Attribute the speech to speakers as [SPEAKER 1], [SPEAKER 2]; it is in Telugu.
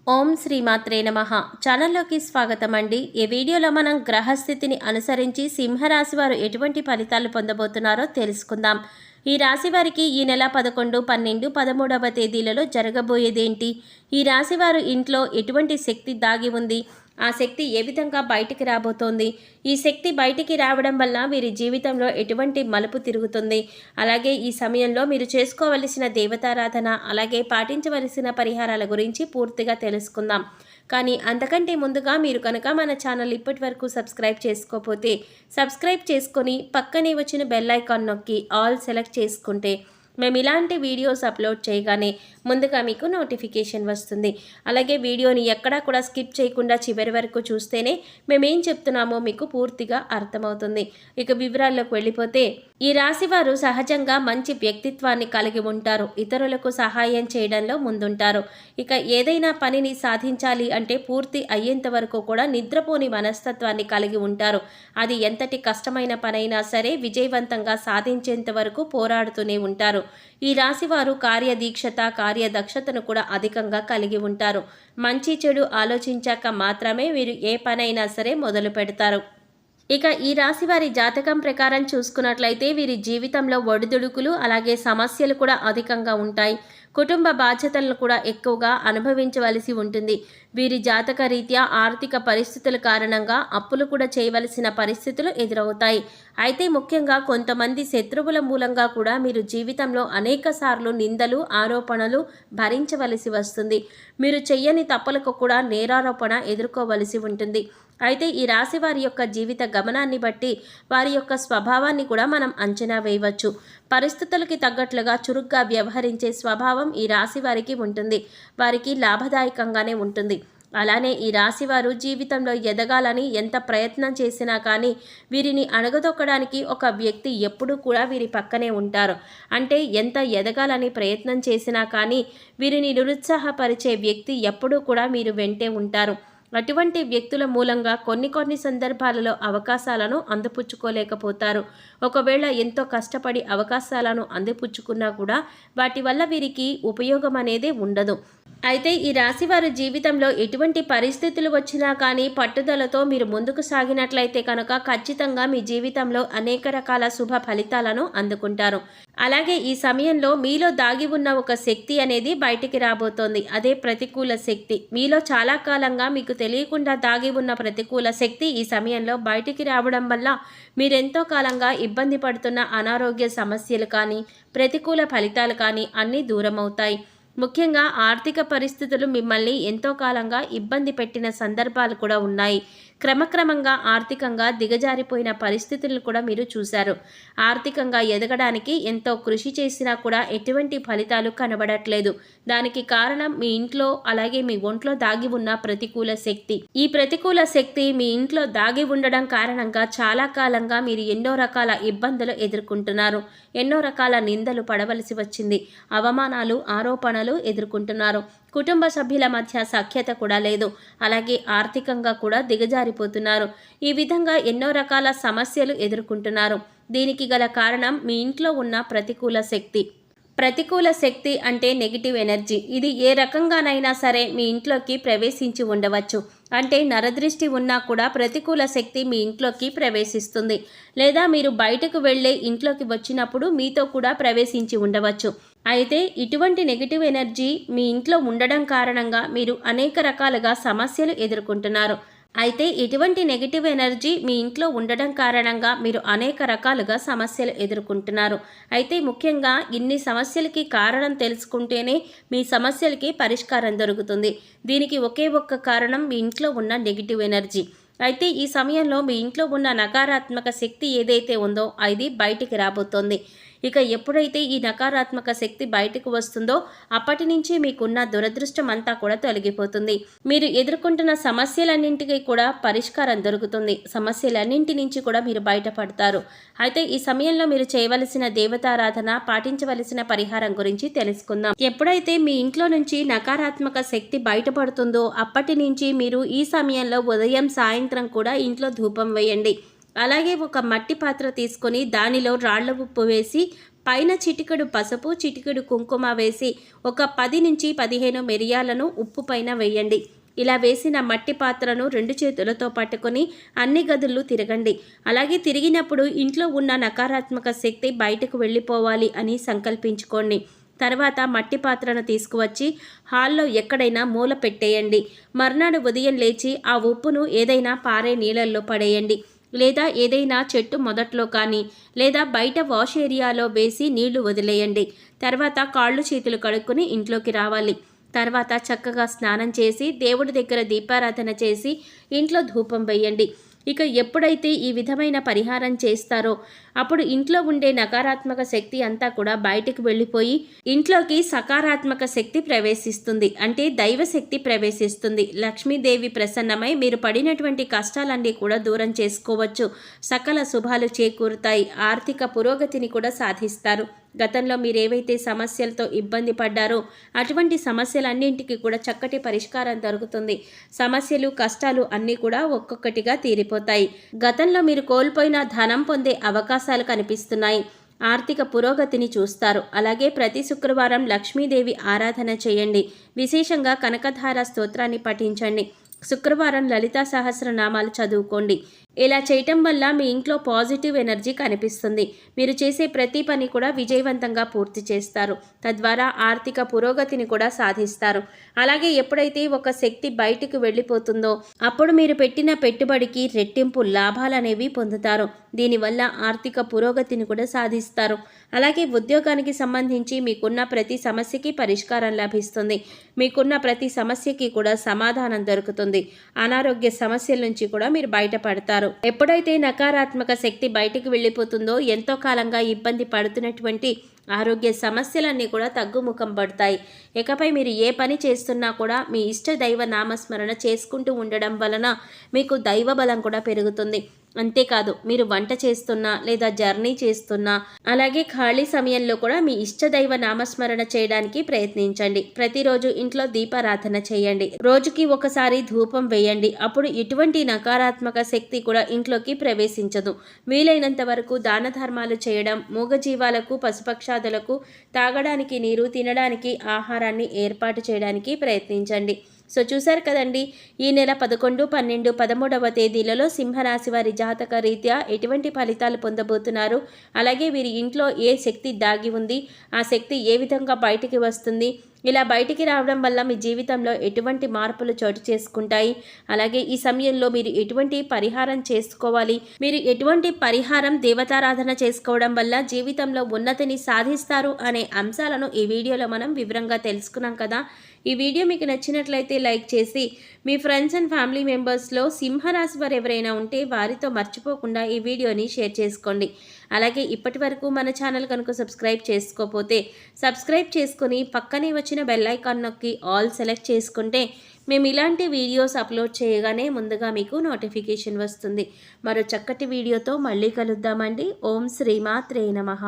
[SPEAKER 1] ఓం శ్రీమాత్రే నమః. ఛానల్లోకి స్వాగతం అండి. ఈ వీడియోలో మనం గ్రహస్థితిని అనుసరించి సింహరాశి వారు ఎటువంటి ఫలితాలు పొందబోతున్నారో తెలుసుకుందాం. ఈ రాశి వారికి ఈ నెల 11, 12, 13వ తేదీలలో జరగబోయేదేంటి? ఈ రాశి వారు ఇంట్లో ఎటువంటి శక్తి దాగి ఉంది? ఆ శక్తి ఏ విధంగా బయటికి రాబోతోంది? ఈ శక్తి బయటికి రావడం వల్ల వీరి జీవితంలో ఎటువంటి మలుపు తిరుగుతుంది? అలాగే ఈ సమయంలో మీరు చేసుకోవలసిన దేవతారాధన, అలాగే పాటించవలసిన పరిహారాల గురించి పూర్తిగా తెలుసుకుందాం. కానీ అంతకంటే ముందుగా మీరు కనుక మన ఛానల్ ఇప్పటి వరకు సబ్స్క్రైబ్ చేసుకోకపోతే సబ్స్క్రైబ్ చేసుకొని పక్కనే వచ్చిన బెల్ ఐకాన్ నొక్కి ఆల్ సెలెక్ట్ చేసుకుంటే మేము ఇలాంటి వీడియోస్ అప్లోడ్ చేయగానే ముందుగా మీకు నోటిఫికేషన్ వస్తుంది. అలాగే వీడియోని ఎక్కడా కూడా స్కిప్ చేయకుండా చివరి వరకు చూస్తేనే మేమేం చెప్తున్నామో మీకు పూర్తిగా అర్థమవుతుంది. ఇక వివరాల్లోకి వెళ్ళిపోతే, ఈ రాశివారు సహజంగా మంచి వ్యక్తిత్వాన్ని కలిగి ఉంటారు. ఇతరులకు సహాయం చేయడంలో ముందుంటారు. ఇక ఏదైనా పనిని సాధించాలి అంటే పూర్తి అయ్యేంత వరకు కూడా నిద్రపోని మనస్తత్వాన్ని కలిగి ఉంటారు. అది ఎంతటి కష్టమైన పనైనా సరే విజయవంతంగా సాధించేంత వరకు పోరాడుతూనే ఉంటారు. ఈ రాశివారు కార్యదీక్షత, కార్యదక్షతను కూడా అధికంగా కలిగి ఉంటారు. మంచి చెడు ఆలోచించాక మాత్రమే వీరు ఏ పనైనా సరే మొదలు పెడతారు. ఇక ఈ రాశి వారి జాతకం ప్రకారం చూసుకున్నట్లయితే వీరి జీవితంలో ఒడిదుడుకులు, అలాగే సమస్యలు కూడా అధికంగా ఉంటాయి. కుటుంబ బాధ్యతలను కూడా ఎక్కువగా అనుభవించవలసి ఉంటుంది. వీరి జాతక రీత్యా ఆర్థిక పరిస్థితుల కారణంగా అప్పులు కూడా చేయవలసిన పరిస్థితులు ఎదురవుతాయి. అయితే ముఖ్యంగా కొంతమంది శత్రువుల మూలంగా కూడా మీరు జీవితంలో అనేక సార్లు నిందలు, ఆరోపణలు భరించవలసి వస్తుంది. మీరు చెయ్యని తప్పులకు కూడా నేరారోపణ ఎదుర్కోవలసి ఉంటుంది. అయితే ఈ రాశి వారి యొక్క జీవిత గమనాన్ని బట్టి వారి యొక్క స్వభావాన్ని కూడా మనం అంచనా వేయవచ్చు. పరిస్థితులకి తగ్గట్లుగా చురుగ్గా వ్యవహరించే స్వభావం ఈ రాశి వారికి ఉంటుంది. వారికి లాభదాయకంగానే ఉంటుంది. అలానే ఈ రాశివారు జీవితంలో ఎదగాలని ఎంత ప్రయత్నం చేసినా కానీ వీరిని అణగదొక్కడానికి ఒక వ్యక్తి ఎప్పుడూ కూడా వీరి పక్కనే ఉంటారు. అంటే ఎంత ఎదగాలని ప్రయత్నం చేసినా కానీ వీరిని నిరుత్సాహపరిచే వ్యక్తి ఎప్పుడూ కూడా మీరు వెంటే ఉంటారు. అటువంటి వ్యక్తుల మూలంగా కొన్ని సందర్భాలలో అవకాశాలను అందిపుచ్చుకోలేకపోతారు. ఒకవేళ ఎంతో కష్టపడి అవకాశాలను అందిపుచ్చుకున్నా కూడా వాటి వల్ల వీరికి ఉపయోగం అనేది ఉండదు. అయితే ఈ రాశివారి జీవితంలో ఎటువంటి పరిస్థితులు వచ్చినా కానీ పట్టుదలతో మీరు ముందుకు సాగినట్లయితే కనుక ఖచ్చితంగా మీ జీవితంలో అనేక రకాల శుభ ఫలితాలను అందుకుంటారు. అలాగే ఈ సమయంలో మీలో దాగి ఉన్న ఒక శక్తి అనేది బయటికి రాబోతోంది. అదే ప్రతికూల శక్తి. మీలో చాలా కాలంగా మీకు తెలియకుండా దాగి ఉన్న ప్రతికూల శక్తి ఈ సమయంలో బయటికి రావడం వల్ల మీరెంతో కాలంగా ఇబ్బంది పడుతున్న అనారోగ్య సమస్యలు కానీ, ప్రతికూల ఫలితాలు కానీ అన్నీ దూరమవుతాయి. ముఖ్యంగా ఆర్థిక పరిస్థితులు మిమ్మల్ని ఎంతో కాలంగా ఇబ్బంది పెట్టిన సందర్భాలు కూడా ఉన్నాయి. క్రమక్రమంగా ఆర్థికంగా దిగజారిపోయిన పరిస్థితులను కూడా మీరు చూశారు. ఆర్థికంగా ఎదగడానికి ఎంతో కృషి చేసినా కూడా ఎటువంటి ఫలితాలు కనబడట్లేదు. దానికి కారణం మీ ఇంట్లో, అలాగే మీ ఒంట్లో దాగి ఉన్న ప్రతికూల శక్తి. ఈ ప్రతికూల శక్తి మీ ఇంట్లో దాగి ఉండడం కారణంగా చాలా కాలంగా మీరు ఎన్నో రకాల ఇబ్బందులు ఎదుర్కొంటున్నారు. ఎన్నో రకాల నిందలు పడవలసి వచ్చింది. అవమానాలు, ఆరోపణలు ఎదుర్కొంటున్నారు. కుటుంబ సభ్యుల మధ్య సఖ్యత కూడా లేదు. అలాగే ఆర్థికంగా కూడా దిగజారిపోతున్నారు. ఈ విధంగా ఎన్నో రకాల సమస్యలు ఎదుర్కొంటున్నారు. దీనికి గల కారణం మీ ఇంట్లో ఉన్న ప్రతికూల శక్తి. ప్రతికూల శక్తి అంటే నెగిటివ్ ఎనర్జీ. ఇది ఏ రకంగానైనా సరే మీ ఇంట్లోకి ప్రవేశించి ఉండవచ్చు. అంటే నరదృష్టి ఉన్నా కూడా ప్రతికూల శక్తి మీ ఇంట్లోకి ప్రవేశిస్తుంది. లేదా మీరు బయటకు వెళ్ళే ఇంట్లోకి వచ్చినప్పుడు మీతో కూడా ప్రవేశించి ఉండవచ్చు. అయితే ఇటువంటి నెగిటివ్ ఎనర్జీ మీ ఇంట్లో ఉండడం కారణంగా మీరు అనేక రకాలుగా సమస్యలు ఎదుర్కొంటున్నారు. అయితే ఇటువంటి నెగిటివ్ ఎనర్జీ మీ ఇంట్లో ఉండడం కారణంగా మీరు అనేక రకాలుగా సమస్యలు ఎదుర్కొంటున్నారు. అయితే ముఖ్యంగా ఇన్ని సమస్యలకి కారణం తెలుసుకుంటేనే మీ సమస్యలకి పరిష్కారం దొరుకుతుంది. దీనికి ఒకే ఒక్క కారణం మీ ఇంట్లో ఉన్న నెగిటివ్ ఎనర్జీ. అయితే ఈ సమయంలో మీ ఇంట్లో ఉన్న నకారాత్మక శక్తి ఏదైతే ఉందో అది బయటికి రాబోతోంది. ఇక ఎప్పుడైతే ఈ నకారాత్మక శక్తి బయటకు వస్తుందో అప్పటి నుంచి మీకున్న దురదృష్టం అంతా కూడా తొలగిపోతుంది. మీరు ఎదుర్కొంటున్న సమస్యలన్నింటికీ కూడా పరిష్కారం దొరుకుతుంది. సమస్యలన్నింటి నుంచి కూడా మీరు బయటపడతారు. అయితే ఈ సమయంలో మీరు చేయవలసిన దేవతారాధన, పాటించవలసిన పరిహారం గురించి తెలుసుకుందాం. ఎప్పుడైతే మీ ఇంట్లో నుంచి నకారాత్మక శక్తి బయటపడుతుందో అప్పటి నుంచి మీరు ఈ సమయంలో ఉదయం, సాయంత్రం కూడా ఇంట్లో ధూపం వేయండి. అలాగే ఒక మట్టి పాత్ర తీసుకొని దానిలో రాళ్ల ఉప్పు వేసి పైన చిటికెడు పసుపు, చిటికెడు కుంకుమ వేసి ఒక 10 నుంచి 15 మిరియాలను ఉప్పు పైన వేయండి. ఇలా వేసిన మట్టి పాత్రను 2 చేతులతో పట్టుకొని అన్ని గదులు తిరగండి. అలాగే తిరిగినప్పుడు ఇంట్లో ఉన్న నకారాత్మక శక్తి బయటకు వెళ్ళిపోవాలి అని సంకల్పించుకోండి. తర్వాత మట్టి పాత్రను తీసుకువచ్చి హాల్లో ఎక్కడైనా మూల పెట్టేయండి. మర్నాడు ఉదయం లేచి ఆ ఉప్పును ఏదైనా పారే నీళ్ళల్లో పడేయండి. లేదా ఏదైనా చెట్టు మొదట్లో కానీ లేదా బయట వాష్ ఏరియాలో వేసి నీళ్లు వదిలేయండి. తర్వాత కాళ్ళు చేతులు కడుక్కొని ఇంట్లోకి రావాలి. తర్వాత చక్కగా స్నానం చేసి దేవుడి దగ్గర దీపారాధన చేసి ఇంట్లో ధూపం వేయండి. ఇక ఎప్పుడైతే ఈ విధమైన పరిహారం చేస్తారో అప్పుడు ఇంట్లో ఉండే నకారాత్మక శక్తి అంతా కూడా బయటకు వెళ్ళిపోయి ఇంట్లోకి సకారాత్మక శక్తి ప్రవేశిస్తుంది. అంటే దైవశక్తి ప్రవేశిస్తుంది. లక్ష్మీదేవి ప్రసన్నమై మీరు పడినటువంటి కష్టాలన్నీ కూడా దూరం చేసుకోవచ్చు. సకల శుభాలు చేకూరుతాయి. ఆర్థిక పురోగతిని కూడా సాధిస్తారు. గతంలో మీరు ఏవైతే సమస్యలతో ఇబ్బంది పడ్డారో అటువంటి సమస్యలన్నింటికి కూడా చక్కటి పరిష్కారం దొరుకుతుంది. సమస్యలు కష్టాలు అన్నీ కూడా ఒక్కొక్కటిగా తీరిపోతాయి. గతంలో మీరు కోల్పోయిన ధనం పొందే అవకాశాలు కనిపిస్తున్నాయి. ఆర్థిక పురోగతిని చూస్తారు. అలాగే ప్రతి శుక్రవారం లక్ష్మీదేవి ఆరాధన చేయండి. విశేషంగా కనకధార స్తోత్రాన్ని పఠించండి. శుక్రవారం లలితా సహస్రనామాలు చదువుకోండి. ఇలా చేయటం వల్ల మీ ఇంట్లో పాజిటివ్ ఎనర్జీ కనిపిస్తుంది. మీరు చేసే ప్రతి పని కూడా విజయవంతంగా పూర్తి చేస్తారు. తద్వారా ఆర్థిక పురోగతిని కూడా సాధిస్తారు. అలాగే ఎప్పుడైతే ఒక శక్తి బయటికి వెళ్ళిపోతుందో అప్పుడు మీరు పెట్టిన పెట్టుబడికి రెట్టింపు లాభాలనేవి పొందుతారు. దీనివల్ల ఆర్థిక పురోగతిని కూడా సాధిస్తారు. అలాగే ఉద్యోగానికి సంబంధించి మీకున్న ప్రతి సమస్యకి పరిష్కారం లభిస్తుంది. మీకున్న ప్రతి సమస్యకి కూడా సమాధానం దొరుకుతుంది. అనారోగ్య సమస్యల నుంచి కూడా మీరు బయటపడతారు. ఎప్పుడైతే నకారాత్మక శక్తి బయటికి వెళ్ళిపోతుందో ఎంతో కాలంగా ఇబ్బంది పడుతున్నటువంటి ఆరోగ్య సమస్యలన్నీ కూడా తగ్గుముఖం పడతాయి. ఇకపై మీరు ఏ పని చేస్తున్నా కూడా మీ ఇష్ట దైవ నామస్మరణ చేసుకుంటూ ఉండడం వలన మీకు దైవ బలం కూడా పెరుగుతుంది. అంతేకాదు మీరు వంట చేస్తున్నా లేదా జర్నీ చేస్తున్నా అలాగే ఖాళీ సమయంలో కూడా మీ ఇష్టదైవ నామస్మరణ చేయడానికి ప్రయత్నించండి. ప్రతిరోజు ఇంట్లో దీపారాధన చేయండి. రోజుకి ఒకసారి ధూపం వేయండి. అప్పుడు ఎటువంటి నకారాత్మక శక్తి కూడా ఇంట్లోకి ప్రవేశించదు. వీలైనంత వరకు దాన ధర్మాలు చేయడం, మూగజీవాలకు పశుపక్షాదులకు తాగడానికి నీరు, తినడానికి ఆహారాన్ని ఏర్పాటు చేయడానికి ప్రయత్నించండి. సో చూశారు కదండి, ఈ నెల 11, 12, 13వ తేదీలలో సింహరాశి వారి జాతక రీత్యా ఎటువంటి ఫలితాలు పొందబోతున్నారు, అలాగే వీరి ఇంట్లో ఏ శక్తి దాగి ఉంది, ఆ శక్తి ఏ విధంగా బయటికి వస్తుంది, ఇలా బయటికి రావడం వల్ల మీ జీవితంలో ఎటువంటి మార్పులు చోటు చేసుకుంటాయి, అలాగే ఈ సమయంలో మీరు ఎటువంటి పరిహారం చేసుకోవాలి, మీరు ఎటువంటి పరిహారం దేవతారాధన చేసుకోవడం వల్ల జీవితంలో ఉన్నతిని సాధిస్తారు అనే అంశాలను ఈ వీడియోలో మనం వివరంగా తెలుసుకున్నాం కదా. ఈ వీడియో మీకు నచ్చినట్లయితే లైక్ చేసి మీ ఫ్రెండ్స్ అండ్ ఫ్యామిలీ మెంబర్స్లో సింహరాశి వారు ఎవరైనా ఉంటే వారితో మర్చిపోకుండా ఈ వీడియోని షేర్ చేసుకోండి. అలాగే ఇప్పటి వరకు మన ఛానల్ కనుక సబ్స్క్రైబ్ చేసుకోకపోతే సబ్స్క్రైబ్ చేసుకొని పక్కనే వచ్చిన బెల్ ఐకాన్ నొక్కి ఆల్ సెలెక్ట్ చేసుకుంటే మేము ఇలాంటి వీడియోస్ అప్లోడ్ చేయగానే ముందుగా మీకు నోటిఫికేషన్ వస్తుంది. మరో చక్కటి వీడియోతో మళ్ళీ కలుద్దామండి. ఓం శ్రీమాత్రే నమః.